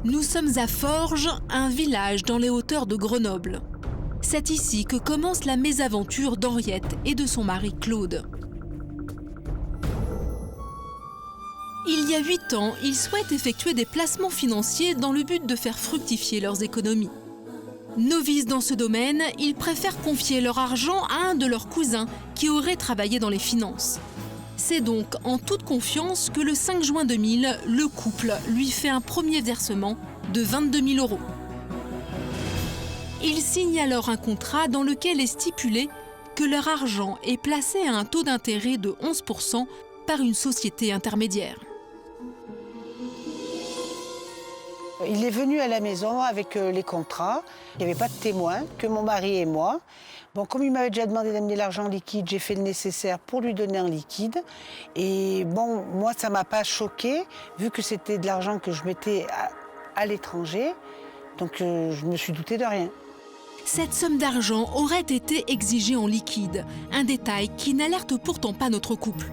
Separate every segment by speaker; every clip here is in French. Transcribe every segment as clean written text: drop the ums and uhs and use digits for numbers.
Speaker 1: Nous sommes à Forges, un village dans les hauteurs de Grenoble. C'est ici que commence la mésaventure d'Henriette et de son mari Claude. Il y a 8 ans, ils souhaitent effectuer des placements financiers dans le but de faire fructifier leurs économies. Novices dans ce domaine, ils préfèrent confier leur argent à un de leurs cousins qui aurait travaillé dans les finances. C'est donc en toute confiance que le 5 juin 2000, le couple lui fait un premier versement de 22 000 €. Ils signent alors un contrat dans lequel est stipulé que leur argent est placé à un taux d'intérêt de 11 % par une société intermédiaire.
Speaker 2: Il est venu à la maison avec les contrats. Il n'y avait pas de témoin, que mon mari et moi. Bon, comme il m'avait déjà demandé d'amener l'argent en liquide, j'ai fait le nécessaire pour lui donner en liquide. Et bon, moi, ça ne m'a pas choquée, vu que c'était de l'argent que je mettais à l'étranger. Donc, je me suis doutée de rien.
Speaker 1: Cette somme d'argent aurait été exigée en liquide, un détail qui n'alerte pourtant pas notre couple.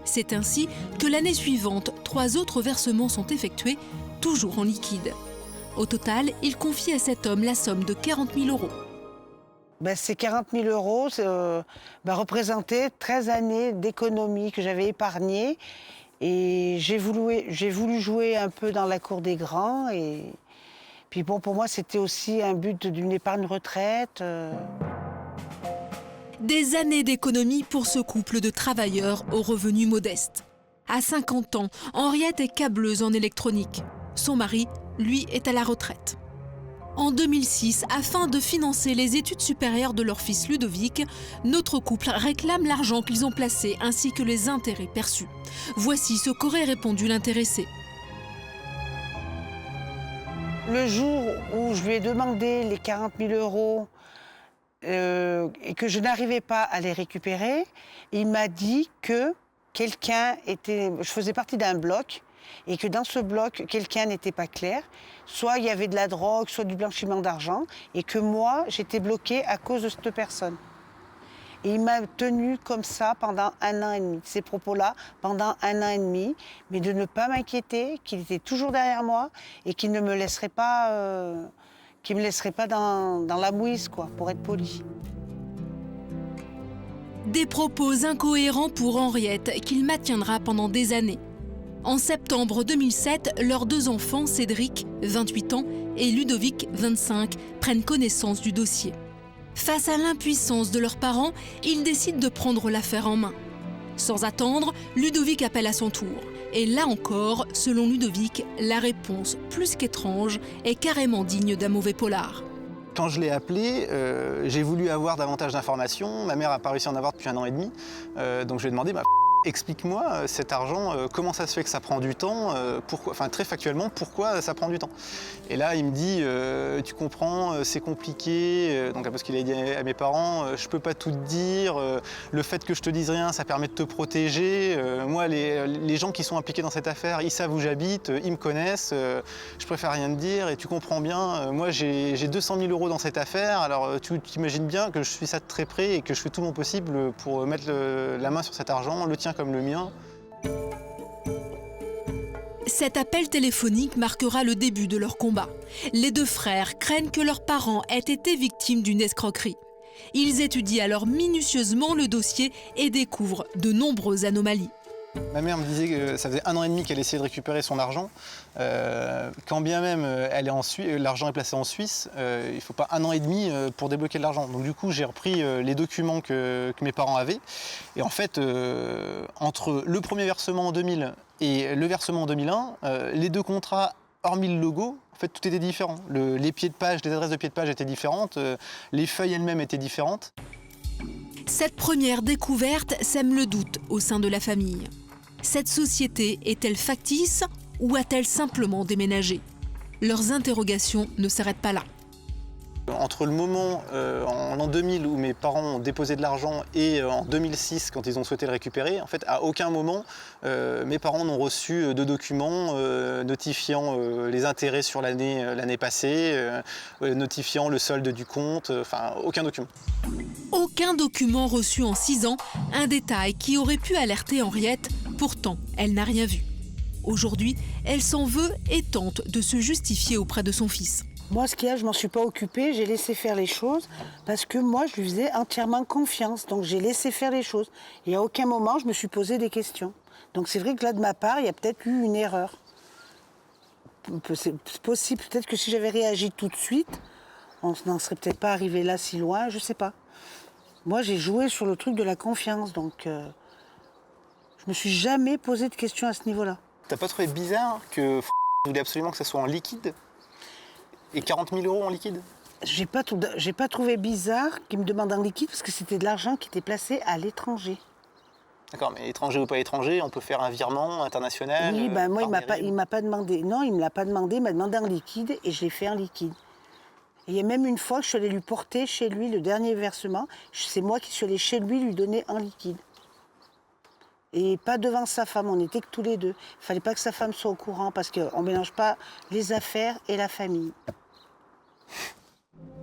Speaker 1: C'est ainsi que l'année suivante, 3 autres versements sont effectués, toujours en liquide. Au total, il confie à cet homme la somme de 40 000 €.
Speaker 2: Ces 40 000 € représentaient 13 années d'économie que j'avais épargnées. Et j'ai voulu jouer un peu dans la cour des grands. Et puis bon, pour moi, c'était aussi un but d'une épargne retraite.
Speaker 1: Des années d'économie pour ce couple de travailleurs aux revenus modestes. À 50 ans, Henriette est câbleuse en électronique. Son mari, lui, est à la retraite. En 2006, afin de financer les études supérieures de leur fils Ludovic, notre couple réclame l'argent qu'ils ont placé ainsi que les intérêts perçus. Voici ce qu'aurait répondu l'intéressé.
Speaker 2: Le jour où je lui ai demandé les 40 000 € et que je n'arrivais pas à les récupérer, il m'a dit que je faisais partie d'un bloc et que dans ce bloc, quelqu'un n'était pas clair. Soit il y avait de la drogue, soit du blanchiment d'argent, et que moi, j'étais bloquée à cause de cette personne. Et il m'a tenue comme ça pendant 1 an et demi, ces propos-là, pendant 1 an et demi, mais de ne pas m'inquiéter, qu'il était toujours derrière moi et qu'il ne me laisserait pas, dans la mouise, quoi, pour être poli.
Speaker 1: Des propos incohérents pour Henriette qu'il maintiendra pendant des années. En septembre 2007, leurs 2 enfants, Cédric, 28 ans, et Ludovic, 25, prennent connaissance du dossier. Face à l'impuissance de leurs parents, ils décident de prendre l'affaire en main. Sans attendre, Ludovic appelle à son tour. Et là encore, selon Ludovic, la réponse, plus qu'étrange, est carrément digne d'un mauvais polar.
Speaker 3: Quand je l'ai appelé, j'ai voulu avoir davantage d'informations. Ma mère n'a pas réussi à en avoir depuis 1 an et demi. Donc je lui ai demandé, explique-moi cet argent, comment ça se fait que ça prend du temps, très factuellement, pourquoi ça prend du temps. Et là, il me dit, tu comprends, c'est compliqué, parce qu'il a dit à mes parents, je peux pas tout te dire, le fait que je te dise rien, ça permet de te protéger. Moi, les gens qui sont impliqués dans cette affaire, ils savent où j'habite, ils me connaissent, je préfère rien te dire, et tu comprends bien, moi j'ai 200 000 € dans cette affaire, alors tu imagines bien que je suis ça de très près et que je fais tout mon possible pour mettre la main sur cet argent, le tien comme le mien.
Speaker 1: Cet appel téléphonique marquera le début de leur combat. Les 2 frères craignent que leurs parents aient été victimes d'une escroquerie. Ils étudient alors minutieusement le dossier et découvrent de nombreuses anomalies.
Speaker 3: Ma mère me disait que ça faisait 1 an et demi qu'elle essayait de récupérer son argent. Quand bien même l'argent est placé en Suisse, il ne faut pas 1 an et demi pour débloquer de l'argent. Donc du coup, j'ai repris les documents que mes parents avaient. Et en fait, entre le premier versement en 2000 et le versement en 2001, les 2 contrats, hormis le logo, en fait, tout était différent. Les pieds de page, les adresses de pieds de page étaient différentes, les feuilles elles-mêmes étaient différentes.
Speaker 1: Cette première découverte sème le doute au sein de la famille. Cette société est-elle factice ou a-t-elle simplement déménagé? Leurs interrogations ne s'arrêtent pas là.
Speaker 3: Entre le moment en l'an 2000 où mes parents ont déposé de l'argent et en 2006 quand ils ont souhaité le récupérer, en fait à aucun moment mes parents n'ont reçu de documents notifiant les intérêts sur l'année passée, notifiant le solde du compte, aucun document.
Speaker 1: Aucun document reçu en 6 ans, un détail qui aurait pu alerter Henriette, pourtant elle n'a rien vu. Aujourd'hui, elle s'en veut et tente de se justifier auprès de son fils.
Speaker 2: Moi, ce qu'il y a, je m'en suis pas occupée, j'ai laissé faire les choses parce que moi, je lui faisais entièrement confiance. Donc, j'ai laissé faire les choses. Et à aucun moment, je me suis posé des questions. Donc, c'est vrai que là, de ma part, il y a peut-être eu une erreur. C'est possible, peut-être que si j'avais réagi tout de suite, on n'en serait peut-être pas arrivé là si loin, je sais pas. Moi, j'ai joué sur le truc de la confiance, donc je me suis jamais posé de questions à ce niveau-là.
Speaker 3: T'as pas trouvé bizarre que voulait absolument que ça soit en liquide et 40 000 € en liquide?
Speaker 2: J'ai pas trouvé bizarre qu'il me demande en liquide parce que c'était de l'argent qui était placé à l'étranger.
Speaker 3: D'accord, mais étranger ou pas étranger, on peut faire un virement international?
Speaker 2: Oui, ben moi, il m'a pas demandé. Non, il me l'a pas demandé, il m'a demandé en liquide et je l'ai fait en liquide. Et il y a même une fois que je suis allée lui porter chez lui le dernier versement. C'est moi qui suis allée chez lui donner en liquide. Et pas devant sa femme, on n'était que tous les deux. Il fallait pas que sa femme soit au courant parce qu'on ne mélange pas les affaires et la famille.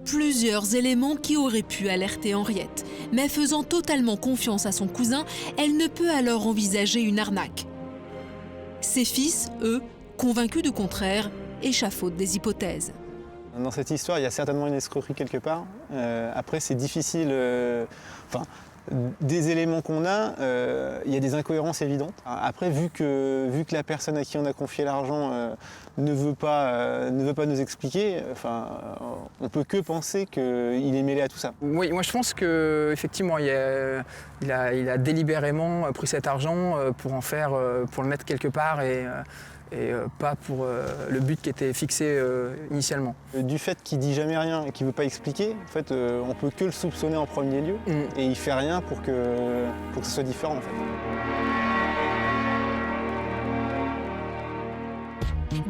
Speaker 1: Plusieurs éléments qui auraient pu alerter Henriette. Mais faisant totalement confiance à son cousin, elle ne peut alors envisager une arnaque. Ses fils, eux, convaincus du contraire, échafaudent des hypothèses.
Speaker 3: Dans cette histoire, il y a certainement une escroquerie quelque part. Après, c'est difficile. Des éléments qu'on a, il y a des incohérences évidentes. Après, vu que la personne à qui on a confié l'argent ne veut pas nous expliquer, on peut que penser qu'il est mêlé à tout ça.
Speaker 4: Oui, moi je pense qu'effectivement, il a délibérément pris cet argent pour le mettre quelque part et pas pour le but qui était fixé initialement.
Speaker 3: Du fait qu'il dit jamais rien et qu'il veut pas expliquer, en fait, on peut que le soupçonner en premier lieu et il fait rien pour que ce soit différent en fait.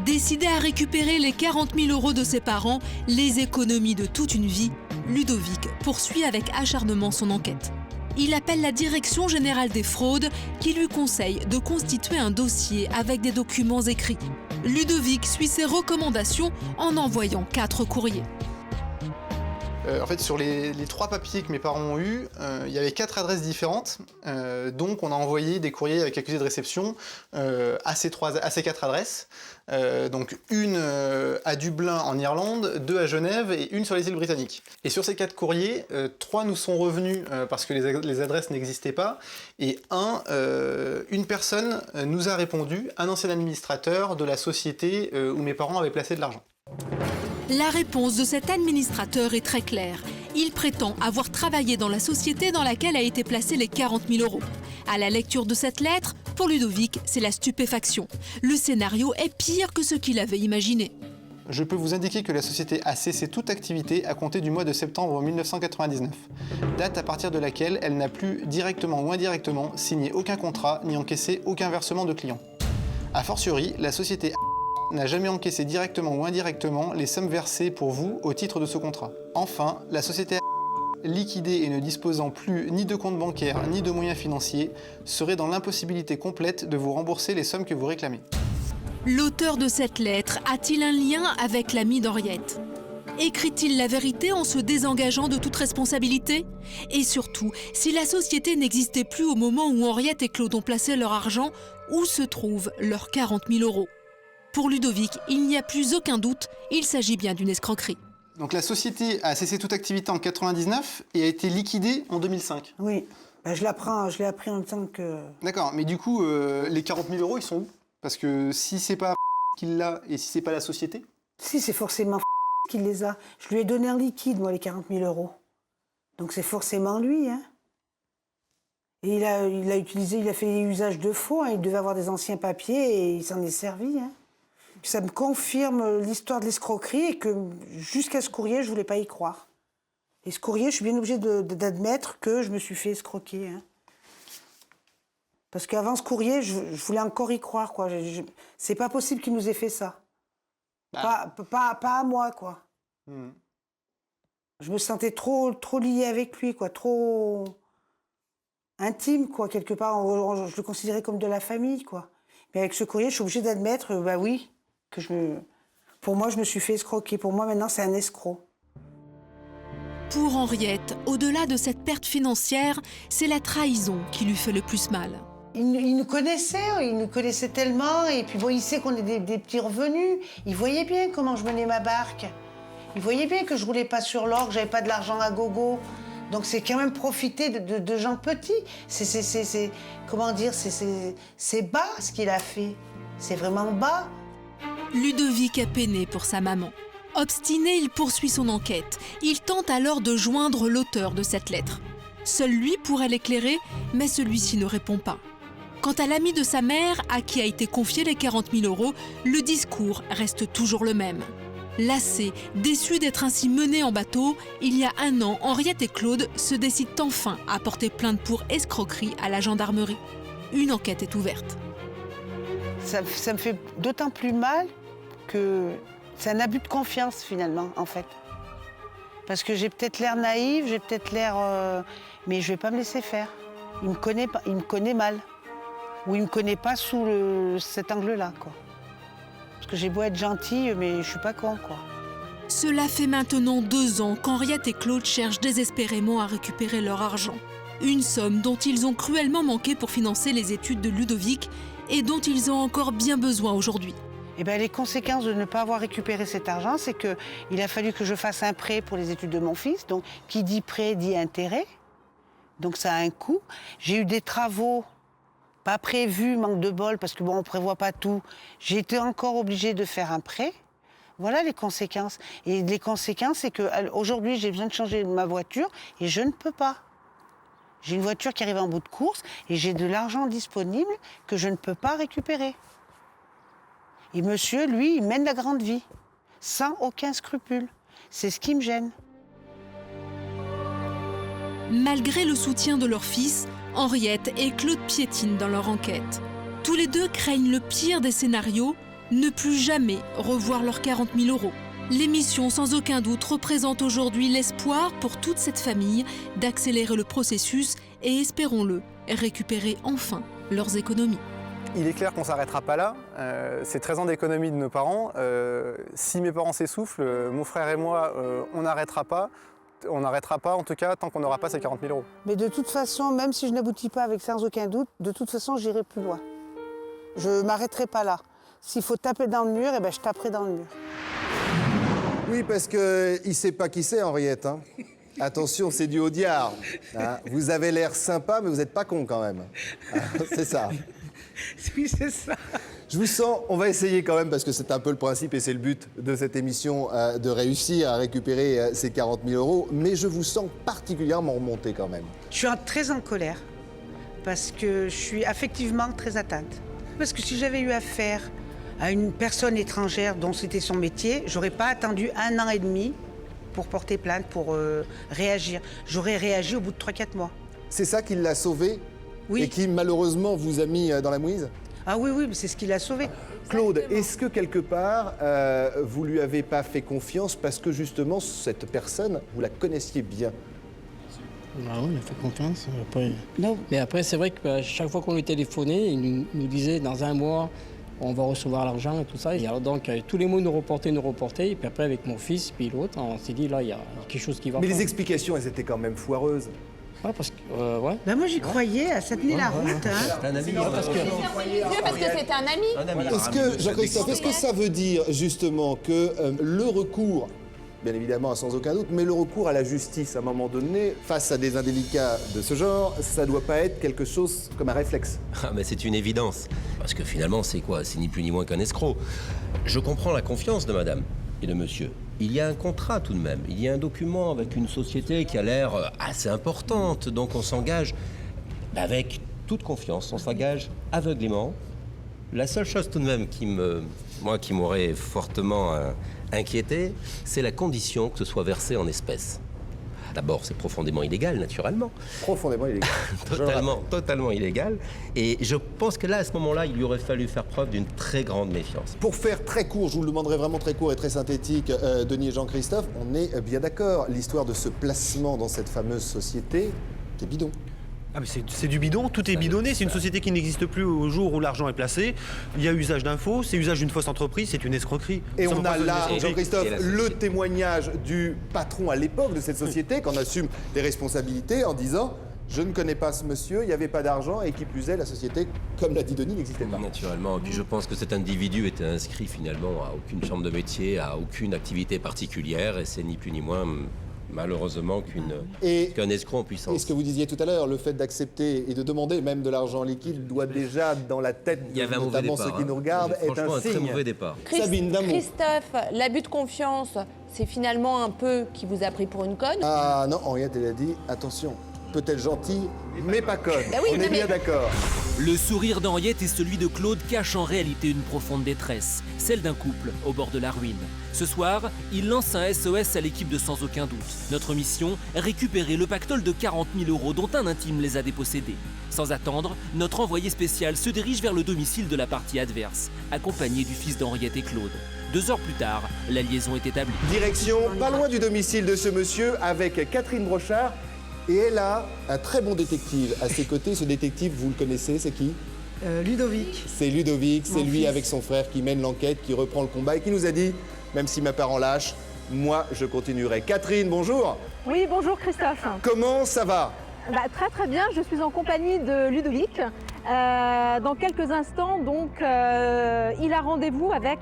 Speaker 1: Décidé à récupérer les 40 000 € de ses parents, les économies de toute une vie, Ludovic poursuit avec acharnement son enquête. Il appelle la Direction générale des fraudes qui lui conseille de constituer un dossier avec des documents écrits. Ludovic suit ses recommandations en envoyant 4 courriers.
Speaker 3: En fait, sur les 3 papiers que mes parents ont eus, il y avait 4 adresses différentes. Donc, on a envoyé des courriers avec accusé de réception à ces 4 adresses. Donc, une à Dublin en Irlande, 2 à Genève et une sur les îles Britanniques. Et sur ces 4 courriers, 3 nous sont revenus parce que les adresses n'existaient pas. Et une personne nous a répondu, un ancien administrateur de la société où mes parents avaient placé de l'argent.
Speaker 1: La réponse de cet administrateur est très claire. Il prétend avoir travaillé dans la société dans laquelle a été placé les 40 000 €. À la lecture de cette lettre, pour Ludovic, c'est la stupéfaction. Le scénario est pire que ce qu'il avait imaginé.
Speaker 3: Je peux vous indiquer que la société a cessé toute activité à compter du mois de septembre 1999, date à partir de laquelle elle n'a plus directement ou indirectement signé aucun contrat ni encaissé aucun versement de clients. A fortiori, la société n'a jamais encaissé directement ou indirectement les sommes versées pour vous au titre de ce contrat. Enfin, la société liquidée et ne disposant plus ni de compte bancaire ni de moyens financiers serait dans l'impossibilité complète de vous rembourser les sommes que vous réclamez.
Speaker 1: L'auteur de cette lettre a-t-il un lien avec l'ami d'Henriette? Écrit-il la vérité en se désengageant de toute responsabilité? Et surtout, si la société n'existait plus au moment où Henriette et Claude ont placé leur argent, où se trouvent leurs 40 000 €? Pour Ludovic, il n'y a plus aucun doute, il s'agit bien d'une escroquerie.
Speaker 3: Donc la société a cessé toute activité en 1999 et a été liquidée en 2005.
Speaker 2: Oui, ben, je l'ai appris en même temps que...
Speaker 3: D'accord, mais du coup, les 40 000 €, ils sont où? Parce que si c'est pas qui l'a et si c'est pas la société...
Speaker 2: Si, c'est forcément qui les a. Je lui ai donné en liquide, moi, les 40 000 €. Donc c'est forcément lui, hein. Et il a fait usage de faux, hein. Il devait avoir des anciens papiers et il s'en est servi, hein. Ça me confirme l'histoire de l'escroquerie et que jusqu'à ce courrier, je ne voulais pas y croire. Et ce courrier, je suis bien obligée d'admettre que je me suis fait escroquer, hein. Parce qu'avant ce courrier, je voulais encore y croire, quoi. C'est pas possible qu'il nous ait fait ça. Pas à moi, quoi. Je me sentais trop liée avec lui, quoi. Trop intime, quoi, quelque part. Je le considérais comme de la famille, quoi. Mais avec ce courrier, je suis obligée d'admettre, bah oui, pour moi, je me suis fait escroquer. Pour moi, maintenant, c'est un escroc.
Speaker 1: Pour Henriette, au-delà de cette perte financière, c'est la trahison qui lui fait le plus mal.
Speaker 2: Il nous connaissait tellement, et puis bon, il sait qu'on est des petits revenus. Il voyait bien comment je menais ma barque. Il voyait bien que je roulais pas sur l'or, que j'avais pas de l'argent à gogo. Donc c'est quand même profiter de gens petits. Comment dire, c'est bas ce qu'il a fait. C'est vraiment bas.
Speaker 1: Ludovic a peiné pour sa maman. Obstiné, il poursuit son enquête. Il tente alors de joindre l'auteur de cette lettre. Seul lui pourrait l'éclairer, mais celui-ci ne répond pas. Quant à l'ami de sa mère, à qui a été confié les 40 000 €, le discours reste toujours le même. Lassés, déçus d'être ainsi menés en bateau, il y a 1 an, Henriette et Claude se décident enfin à porter plainte pour escroquerie à la gendarmerie. Une enquête est ouverte.
Speaker 2: Ça me fait d'autant plus mal que c'est un abus de confiance finalement, en fait. Parce que j'ai peut-être l'air naïve, j'ai peut-être l'air... mais je ne vais pas me laisser faire. Il me connaît mal. Ou il ne me connaît pas sous cet angle-là, quoi. Parce que j'ai beau être gentille, mais je ne suis pas con, quoi.
Speaker 1: Cela fait maintenant 2 ans qu'Henriette et Claude cherchent désespérément à récupérer leur argent. Une somme dont ils ont cruellement manqué pour financer les études de Ludovic et dont ils ont encore bien besoin aujourd'hui.
Speaker 2: Eh bien, les conséquences de ne pas avoir récupéré cet argent, c'est qu'il a fallu que je fasse un prêt pour les études de mon fils. Donc, qui dit prêt dit intérêt. Donc, ça a un coût. J'ai eu des travaux pas prévus, manque de bol, parce que bon, on ne prévoit pas tout. J'ai été encore obligée de faire un prêt. Voilà les conséquences. Et les conséquences, c'est qu'aujourd'hui, j'ai besoin de changer ma voiture et je ne peux pas. J'ai une voiture qui arrive en bout de course et j'ai de l'argent disponible que je ne peux pas récupérer. Et monsieur, lui, il mène la grande vie, sans aucun scrupule. C'est ce qui me gêne.
Speaker 1: Malgré le soutien de leur fils, Henriette et Claude piétinent dans leur enquête. Tous les deux craignent le pire des scénarios, ne plus jamais revoir leurs 40 000 €. L'émission, sans aucun doute, représente aujourd'hui l'espoir pour toute cette famille d'accélérer le processus et, espérons-le, récupérer enfin leurs économies.
Speaker 3: Il est clair qu'on ne s'arrêtera pas là. C'est 13 ans d'économie de nos parents. Si mes parents s'essoufflent, mon frère et moi, on n'arrêtera pas. On n'arrêtera pas, en tout cas, tant qu'on n'aura pas ces 40 000 €.
Speaker 2: Mais de toute façon, même si je n'aboutis pas avec sans aucun doute, de toute façon, j'irai plus loin. Je ne m'arrêterai pas là. S'il faut taper dans le mur, eh ben, je taperai dans le mur.
Speaker 5: Oui, parce qu'il ne sait pas qui c'est, Henriette. Hein. Attention, c'est du haut diable. Hein. Vous avez l'air sympa, mais vous n'êtes pas con quand même. Hein, c'est ça.
Speaker 2: Oui, c'est ça.
Speaker 5: Je vous sens, on va essayer quand même, parce que c'est un peu le principe et c'est le but de cette émission, de réussir à récupérer ces 40 000 €. Mais je vous sens particulièrement remonté quand même.
Speaker 2: Je suis très en colère, parce que je suis affectivement très atteinte. Parce que si j'avais eu affaire à une personne étrangère dont c'était son métier, j'aurais pas attendu 1 an et demi pour porter plainte, pour réagir. J'aurais réagi au bout de 3-4 mois.
Speaker 5: C'est ça qui l'a sauvé?
Speaker 2: Oui.
Speaker 5: Et qui malheureusement vous a mis dans la mouise?
Speaker 2: Ah oui, mais c'est ce qui l'a sauvé.
Speaker 5: Claude, est-ce que quelque part, vous lui avez pas fait confiance parce que justement, cette personne, vous la connaissiez bien?
Speaker 6: Bah oui, on a fait confiance. Après...
Speaker 2: Non.
Speaker 6: Mais après, c'est vrai que chaque fois qu'on lui téléphonait, il nous disait dans 1 mois, on va recevoir l'argent et tout ça. Et alors donc, tous les mots nous reportaient. Et puis après, avec mon fils, puis l'autre, on s'est dit, là, il y a quelque chose qui va pas.
Speaker 5: Mais les explications, elles étaient quand même foireuses.
Speaker 6: Ouais, parce que, ouais.
Speaker 2: Ben moi, j'y croyais, ça tenait la route. Hein.
Speaker 7: C'est un ami.
Speaker 6: Parce que...
Speaker 8: Parce que c'était un ami.
Speaker 5: Est-ce que, Jean-Christophe, est-ce que ça veut dire justement que le recours, bien évidemment sans aucun doute, mais le recours à la justice à un moment donné, face à des indélicats de ce genre, ça doit pas être quelque chose comme un réflexe?
Speaker 7: Ah, mais c'est une évidence. Parce que finalement, c'est quoi? C'est ni plus ni moins qu'un escroc. Je comprends la confiance de madame et de monsieur. Il y a un contrat tout de même. Il y a un document avec une société qui a l'air assez importante. Donc on s'engage avec toute confiance. On s'engage aveuglément. La seule chose tout de même qui m'aurait fortement inquiété, c'est la condition que ce soit versé en espèces. D'abord, c'est profondément illégal, naturellement.
Speaker 5: Profondément illégal.
Speaker 7: Totalement illégal. Et je pense que là, à ce moment-là, il lui aurait fallu faire preuve d'une très grande méfiance.
Speaker 5: Pour faire très court, je vous le demanderai vraiment très court et très synthétique, Denis et Jean-Christophe, on est bien d'accord. L'histoire de ce placement dans cette fameuse société, c'est bidon.
Speaker 9: Ah mais c'est du bidon, tout est bidonné, c'est une société qui n'existe plus au jour où l'argent est placé. Il y a usage d'infos, c'est usage d'une fausse entreprise, c'est une escroquerie.
Speaker 5: Et
Speaker 9: Ça
Speaker 5: on a là, Jean-Christophe,
Speaker 7: Et la
Speaker 5: le
Speaker 7: société.
Speaker 5: témoignage du patron à l'époque de cette société, qu'on assume des responsabilités en disant je ne connais pas ce monsieur, il n'y avait pas d'argent et qui plus est, la société, comme l'a dit Denis, n'existait pas.
Speaker 7: Naturellement. Et puis je pense que cet individu était inscrit finalement à aucune chambre de métier, à aucune activité particulière, et c'est ni plus ni moins, malheureusement, qu'un escroc en puissance.
Speaker 5: Et ce que vous disiez tout à l'heure, le fait d'accepter et de demander même de l'argent liquide doit déjà, dans la tête de notamment ceux qui nous regardent, être un signe.
Speaker 7: Très mauvais départ.
Speaker 5: Sabine, d'un mot.
Speaker 8: Christophe, l'abus de confiance, c'est finalement un peu qui vous a pris pour une conne.
Speaker 5: Ah non, Henriette, elle a dit, attention, peut-être gentil, mais pas conne.
Speaker 8: Bah oui,
Speaker 5: on est bien d'accord.
Speaker 10: Le sourire d'Henriette et celui de Claude cachent en réalité une profonde détresse, celle d'un couple au bord de la ruine. Ce soir, il lance un SOS à l'équipe de Sans aucun doute. Notre mission, récupérer le pactole de 40 000 € dont un intime les a dépossédés. Sans attendre, notre envoyé spécial se dirige vers le domicile de la partie adverse, accompagné du fils d'Henriette et Claude. 2 heures plus tard, la liaison est établie.
Speaker 5: Direction, pas loin du domicile de ce monsieur, avec Catherine Brochard. Et elle a un très bon détective à ses côtés. Ce détective, vous le connaissez, c'est qui ?
Speaker 11: Ludovic.
Speaker 5: C'est Ludovic, c'est lui avec son frère qui mène l'enquête, qui reprend le combat et qui nous a dit, même si mes parents lâchent, moi je continuerai. Catherine, bonjour.
Speaker 11: Oui, bonjour Christophe.
Speaker 5: Comment ça va ?
Speaker 11: Très très bien, je suis en compagnie de Ludovic. Dans quelques instants, donc, il a rendez-vous avec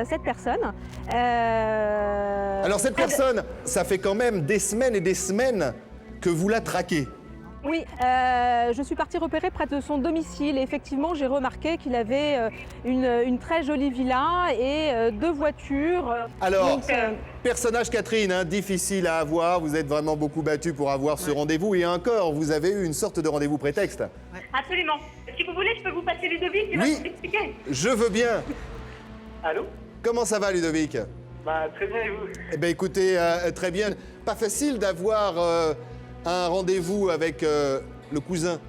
Speaker 11: cette personne.
Speaker 5: Alors cette personne, ça fait quand même des semaines et des semaines que vous la traquez.
Speaker 11: Oui, je suis partie repérer près de son domicile et effectivement j'ai remarqué qu'il avait une très jolie villa et 2 voitures.
Speaker 5: Alors,
Speaker 11: donc,
Speaker 5: personnage Catherine, hein, difficile à avoir, vous êtes vraiment beaucoup battue pour avoir ce rendez-vous et encore, vous avez eu une sorte de rendez-vous prétexte.
Speaker 12: Absolument. Si vous voulez, je peux vous passer Ludovic, il va vous expliquer.
Speaker 5: Je veux bien.
Speaker 12: Allô ?
Speaker 5: Comment ça va Ludovic ?
Speaker 12: Très bien et vous ?
Speaker 5: Eh bien écoutez, très bien. Pas facile d'avoir un rendez-vous avec le cousin.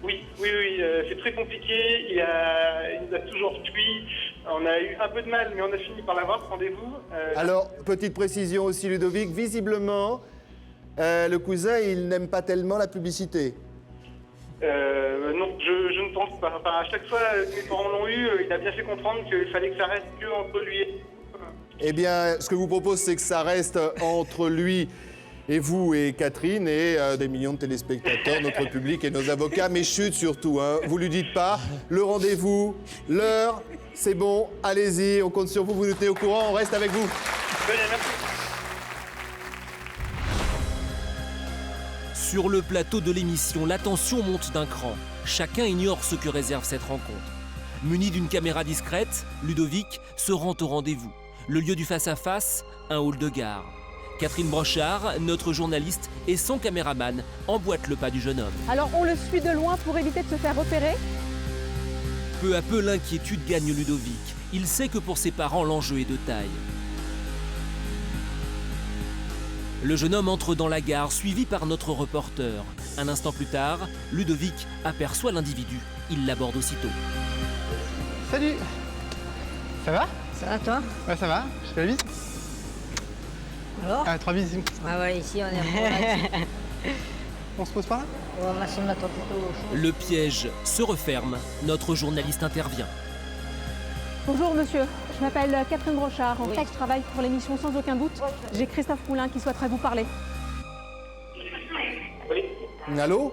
Speaker 12: Oui, c'est très compliqué, il nous a toujours fui, on a eu un peu de mal, mais on a fini par l'avoir, ce rendez-vous.
Speaker 5: Alors, petite précision aussi Ludovic, visiblement, le cousin, il n'aime pas tellement la publicité.
Speaker 12: Non, je ne pense pas. Enfin, à chaque fois que mes parents l'ont eu, il a bien fait comprendre qu'il fallait que ça reste que entre lui et...
Speaker 5: Eh bien, ce que je vous propose, c'est que ça reste entre lui et vous et Catherine et des millions de téléspectateurs, notre public et nos avocats. Mais chut surtout, hein, vous lui dites pas. Le rendez-vous, l'heure, c'est bon, allez-y, on compte sur vous, vous nous tenez au courant, on reste avec vous.
Speaker 12: Merci.
Speaker 10: Sur le plateau de l'émission, la tension monte d'un cran. Chacun ignore ce que réserve cette rencontre. Muni d'une caméra discrète, Ludovic se rend au rendez-vous. Le lieu du face-à-face, un hall de gare. Catherine Brochard, notre journaliste, et son caméraman emboîtent le pas du jeune homme.
Speaker 11: alors on le suit de loin pour éviter de se faire repérer.
Speaker 10: Peu à peu, l'inquiétude gagne Ludovic. Il sait que pour ses parents, l'enjeu est de taille. Le jeune homme entre dans la gare, suivi par notre reporter. Un instant plus tard, Ludovic aperçoit l'individu. Il l'aborde aussitôt.
Speaker 3: Salut. Ça va ?
Speaker 13: Ça va toi?
Speaker 3: Ouais, ça va. Je fais la bise.
Speaker 13: Alors?
Speaker 3: 3 bises.
Speaker 13: Ouais, ici on est relax.
Speaker 3: On se pose par là?
Speaker 13: On va se mettre plutôt chaud.
Speaker 10: Le piège se referme. Notre journaliste intervient.
Speaker 11: Bonjour monsieur, je m'appelle Catherine Brochard. En fait, je travaille pour l'émission Sans aucun doute. J'ai Christophe Moulin qui souhaiterait vous parler.
Speaker 5: Allô?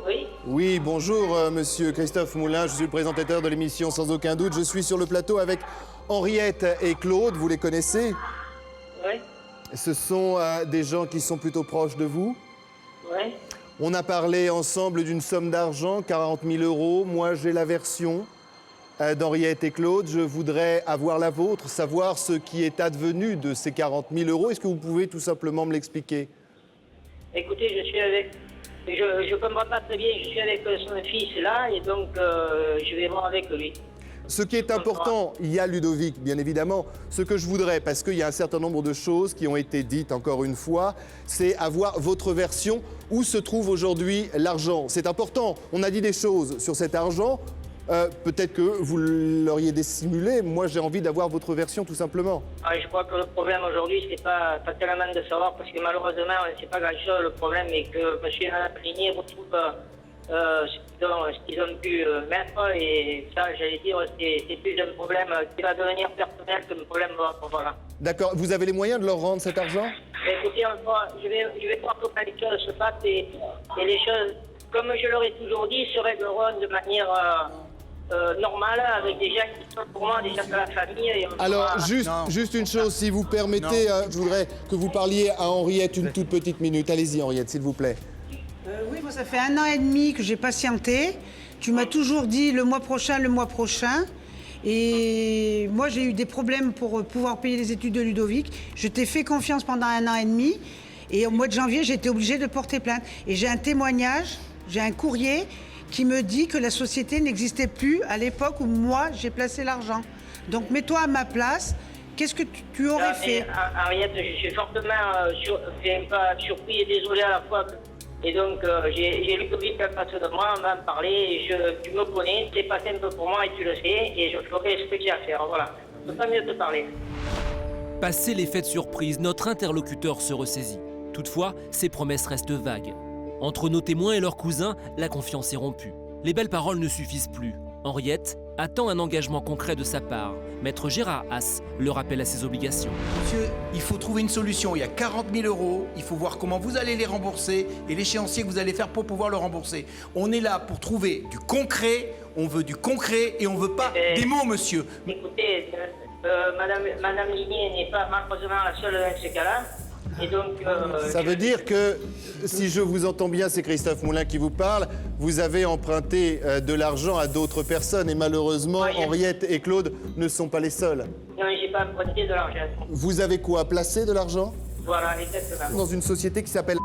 Speaker 12: Oui.
Speaker 5: Oui, bonjour monsieur Christophe Moulin, je suis le présentateur de l'émission Sans aucun doute. Je suis sur le plateau avec Henriette et Claude, vous les connaissez?
Speaker 12: Oui.
Speaker 5: Ce sont des gens qui sont plutôt proches de vous?
Speaker 12: Oui.
Speaker 5: On a parlé ensemble d'une somme d'argent, 40 000 €. Moi, j'ai la version d'Henriette et Claude. Je voudrais avoir la vôtre, savoir ce qui est advenu de ces 40 000 €. Est-ce que vous pouvez tout simplement me l'expliquer?
Speaker 14: Écoutez, je suis avec... Je comprends pas très bien, je suis avec son fils là, et donc je vais voir avec lui.
Speaker 5: Ce qui est important, il y a Ludovic, bien évidemment. Ce que je voudrais, parce qu'il y a un certain nombre de choses qui ont été dites encore une fois, c'est avoir votre version. Où se trouve aujourd'hui l'argent? C'est important. On a dit des choses sur cet argent. Peut-être que vous l'auriez dissimulé. Moi, j'ai envie d'avoir votre version, tout simplement.
Speaker 14: Je crois que le problème aujourd'hui, c'est pas tellement de savoir, parce que malheureusement, c'est pas grand-chose. Le problème est que M. Ligné retrouve ce qu'ils ont pu mettre, et ça, j'allais dire, c'est plus un problème qui va devenir personnel que le problème de voilà.
Speaker 5: D'accord. Vous avez les moyens de leur rendre cet argent?
Speaker 14: Écoutez, je vais voir comment les choses se passent, et les choses comme je leur ai toujours dit, se régleront de manière normale, avec des gens qui sont pour moi déjà de la famille. Et
Speaker 5: Alors, juste une chose, si vous permettez, je voudrais que vous parliez à Henriette une toute petite minute. Allez-y, Henriette, s'il vous plaît.
Speaker 2: Oui, moi, ça fait 1 an et demi que j'ai patienté. Tu m'as toujours dit le mois prochain, le mois prochain. Et moi, j'ai eu des problèmes pour pouvoir payer les études de Ludovic. Je t'ai fait confiance pendant 1 an et demi. Et au mois de janvier, j'ai été obligée de porter plainte. Et j'ai un témoignage, j'ai un courrier qui me dit que la société n'existait plus à l'époque où moi, j'ai placé l'argent. Donc, mets-toi à ma place. Qu'est-ce que tu aurais fait?
Speaker 14: Henriette, je suis fortement surpris et désolé à la fois. Et donc, j'ai Ludovic en face de moi, on va en parler. Et tu me connais, c'est pas simple pour moi et tu le sais. Et je ferai ce que j'ai à faire. Voilà. Je ne peux pas mieux te parler.
Speaker 10: Passé l'effet de surprise, notre interlocuteur se ressaisit. Toutefois, ses promesses restent vagues. Entre nos témoins et leurs cousins, la confiance est rompue. Les belles paroles ne suffisent plus. Henriette attend un engagement concret de sa part. Maître Gérard Haas le rappelle à ses obligations.
Speaker 15: Monsieur, il faut trouver une solution. Il y a 40 000 €. Il faut voir comment vous allez les rembourser et l'échéancier que vous allez faire pour pouvoir le rembourser. On est là pour trouver du concret. On veut du concret et on veut pas des mots, monsieur.
Speaker 14: Écoutez, Madame Ligné n'est pas malheureusement la seule dans ce cas-là. Et donc,
Speaker 5: ça veut dire que, si je vous entends bien, c'est Christophe Moulin qui vous parle, vous avez emprunté de l'argent à d'autres personnes et malheureusement, Henriette et Claude ne sont pas les seuls.
Speaker 14: Non, j'ai pas emprunté de l'argent.
Speaker 5: Vous avez quoi, placé de l'argent?
Speaker 14: Voilà, exactement.
Speaker 5: Dans une société qui s'appelle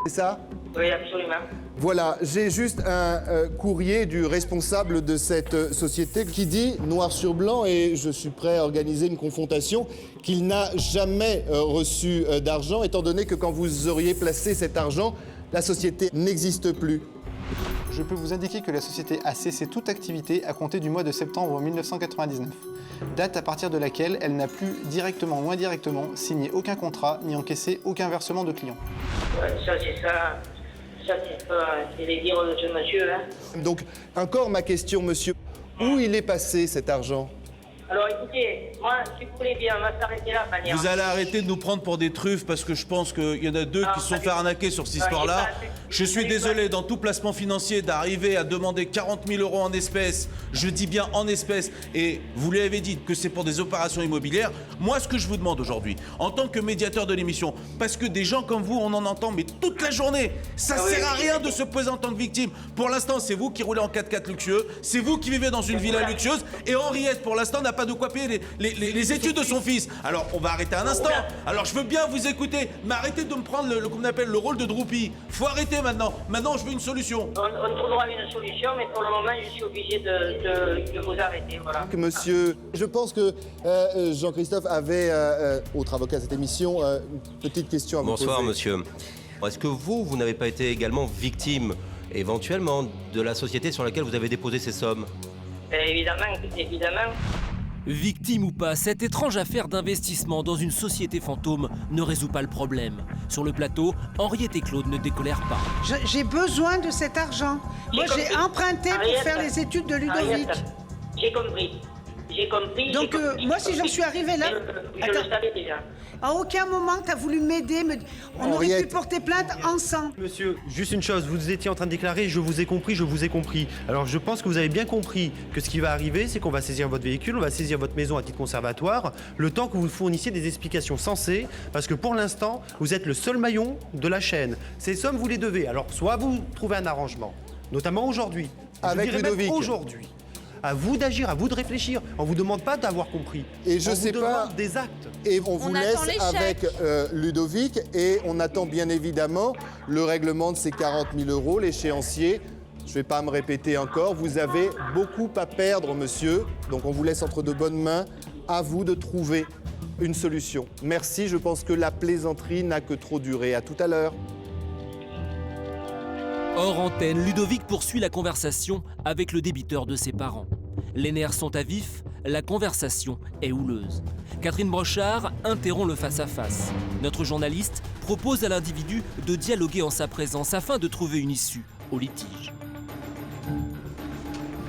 Speaker 5: c'est ça?
Speaker 14: Oui, absolument.
Speaker 5: Voilà, j'ai juste un courrier du responsable de cette société qui dit, noir sur blanc, et je suis prêt à organiser une confrontation, qu'il n'a jamais reçu d'argent, étant donné que quand vous auriez placé cet argent, la société n'existe plus.
Speaker 3: Je peux vous indiquer que la société a cessé toute activité à compter du mois de septembre 1999, date à partir de laquelle elle n'a plus directement ou indirectement signé aucun contrat ni encaissé aucun versement de client.
Speaker 14: Ça, c'est ça. Ça, c'est les dires de ce monsieur. Hein.
Speaker 5: Donc, encore ma question, monsieur. Où il est passé cet argent?
Speaker 14: Alors écoutez, moi, si vous voulez bien, on va s'arrêter là, Fanny.
Speaker 16: Vous allez arrêter de nous prendre pour des truffes parce que je pense qu'il y en a deux qui se sont fait arnaquer sur cette histoire-là. Je suis désolé, dans tout placement financier, d'arriver à demander 40 000 € en espèces. Je dis bien en espèces. Et vous lui avez dit que c'est pour des opérations immobilières. Moi, ce que je vous demande aujourd'hui, en tant que médiateur de l'émission, parce que des gens comme vous, on en entend, mais toute la journée, ça sert à rien de se poser en tant que victime. Pour l'instant, c'est vous qui roulez en 4x4 luxueux, c'est vous qui vivez dans une villa luxueuse, et Henriette, pour l'instant, n'a pas de quoi payer les études de son fils. Alors, on va arrêter un instant. Alors, je veux bien vous écouter, mais arrêtez de me prendre qu'on appelle le rôle de Droupi. Faut arrêter maintenant. Maintenant, je veux une solution.
Speaker 14: On trouvera une solution, mais pour le moment, je suis obligé de vous arrêter. Voilà.
Speaker 5: Monsieur, je pense que Jean-Christophe avait, autre avocat à cette émission, une petite question à vous poser.
Speaker 7: Bonsoir, monsieur. Est-ce que vous n'avez pas été également victime, éventuellement, de la société sur laquelle vous avez déposé ces sommes?
Speaker 14: Évidemment, évidemment.
Speaker 10: Victime ou pas, cette étrange affaire d'investissement dans une société fantôme ne résout pas le problème. Sur le plateau, Henriette et Claude ne décolèrent pas.
Speaker 2: J'ai besoin de cet argent. Moi, j'ai emprunté pour faire les études de Ludovic.
Speaker 14: J'ai compris. J'ai compris.
Speaker 2: Donc, moi, si j'en suis arrivée là...
Speaker 14: Je le savais déjà.
Speaker 2: À aucun moment, tu as voulu m'aider. On aurait pu porter plainte ensemble.
Speaker 9: Monsieur, juste une chose, vous étiez en train de déclarer « je vous ai compris, je vous ai compris ». Alors, je pense que vous avez bien compris que ce qui va arriver, c'est qu'on va saisir votre véhicule, on va saisir votre maison à titre conservatoire, le temps que vous fournissiez des explications sensées, parce que pour l'instant, vous êtes le seul maillon de la chaîne. Ces sommes, vous les devez. Alors, soit vous trouvez un arrangement, notamment aujourd'hui.
Speaker 5: Avec Ludovic.
Speaker 9: Aujourd'hui. À vous d'agir, à vous de réfléchir. On vous demande pas d'avoir compris.
Speaker 5: Et je sais pas.
Speaker 9: Demande des actes.
Speaker 5: Et on vous laisse avec Ludovic et on attend bien évidemment le règlement de ces 40 000 €, l'échéancier. Je ne vais pas me répéter encore. Vous avez beaucoup à perdre, monsieur. Donc on vous laisse entre de bonnes mains. À vous de trouver une solution. Merci. Je pense que la plaisanterie n'a que trop duré. À tout à l'heure.
Speaker 10: Hors antenne, Ludovic poursuit la conversation avec le débiteur de ses parents. Les nerfs sont à vif, la conversation est houleuse. Catherine Brochard interrompt le face-à-face. Notre journaliste propose à l'individu de dialoguer en sa présence afin de trouver une issue au litige.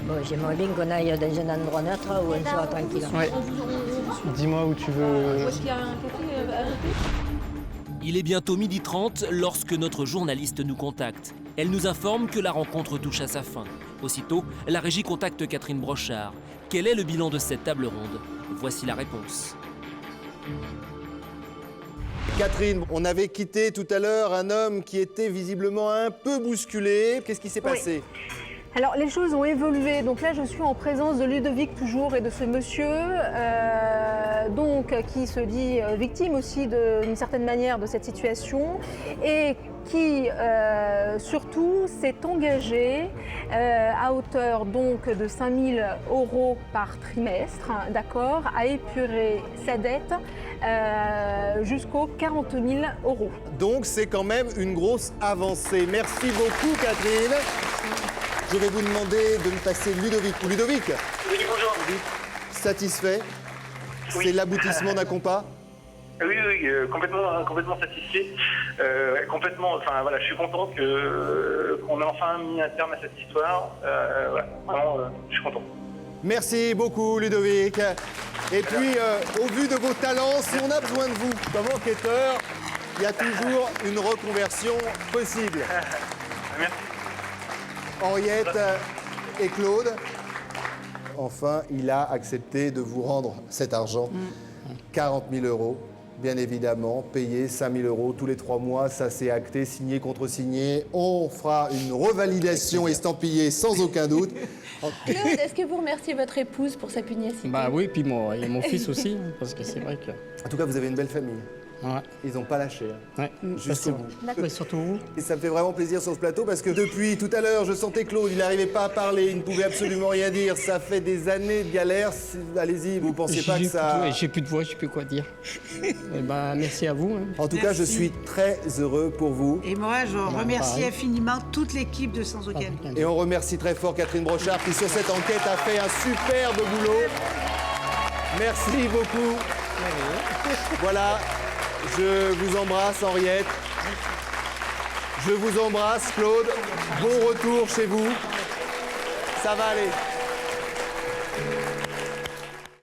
Speaker 13: Bon, j'aimerais bien qu'on aille dans un endroit neutre où on soit tranquille.
Speaker 3: Ouais. Dis-moi où tu veux.
Speaker 11: Où est-ce qu'il y a un café arrêté ?
Speaker 10: Il est bientôt 12h30 lorsque notre journaliste nous contacte. Elle nous informe que la rencontre touche à sa fin. Aussitôt, la régie contacte Catherine Brochard. Quel est le bilan de cette table ronde? Voici la réponse.
Speaker 5: Catherine, on avait quitté tout à l'heure un homme qui était visiblement un peu bousculé. Qu'est-ce qui s'est passé?
Speaker 11: Alors les choses ont évolué, donc là je suis en présence de Ludovic toujours et de ce monsieur qui se dit victime aussi d'une certaine manière de cette situation et qui surtout s'est engagé à hauteur donc de 5 000 € par trimestre, d'accord, à épurer sa dette jusqu'aux 40 000 €.
Speaker 5: Donc c'est quand même une grosse avancée. Merci beaucoup Catherine. Je vais vous demander de me passer Ludovic. Ludovic.
Speaker 12: Oui, bonjour.
Speaker 5: Satisfait?
Speaker 12: Oui.
Speaker 5: C'est l'aboutissement d'un compas?
Speaker 12: Oui, complètement satisfait. Je suis content qu'on ait enfin mis un terme à cette histoire. Vraiment, je suis content.
Speaker 5: Merci beaucoup Ludovic. Et puis, au vu de vos talents, si on a besoin de vous comme enquêteur, il y a toujours une reconversion possible.
Speaker 12: Merci.
Speaker 5: Henriette et Claude, enfin, il a accepté de vous rendre cet argent. 40 000 €, bien évidemment, payé 5 000 € tous les 3 mois. Ça, c'est acté, signé contre signé. On fera une revalidation estampillée sans aucun doute.
Speaker 8: Claude, est-ce que vous remerciez votre épouse pour sa pugnacité?
Speaker 6: Bah oui, puis moi, et mon fils aussi, parce que c'est vrai que...
Speaker 5: En tout cas, vous avez une belle famille.
Speaker 6: Ouais.
Speaker 5: Ils n'ont pas lâché.
Speaker 6: Ouais.
Speaker 5: Jusqu'au bout.
Speaker 6: Oui, surtout vous.
Speaker 5: Et ça me fait vraiment plaisir sur ce plateau parce que depuis tout à l'heure, je sentais Claude, il n'arrivait pas à parler, il ne pouvait absolument rien dire. Ça fait des années de galère. Allez-y, vous ne pensez pas que ça...
Speaker 6: J'ai plus de voix, je ne sais plus quoi dire. Merci à vous.
Speaker 5: En tout cas, je suis très heureux pour vous.
Speaker 2: Et moi, je remercie infiniment toute l'équipe de Sans Aucun Doute.
Speaker 5: Et on remercie très fort Catherine Brochard qui, sur cette enquête, a fait un superbe boulot. Merci beaucoup. Voilà. Je vous embrasse, Henriette. Je vous embrasse, Claude. Bon retour chez vous. Ça va aller.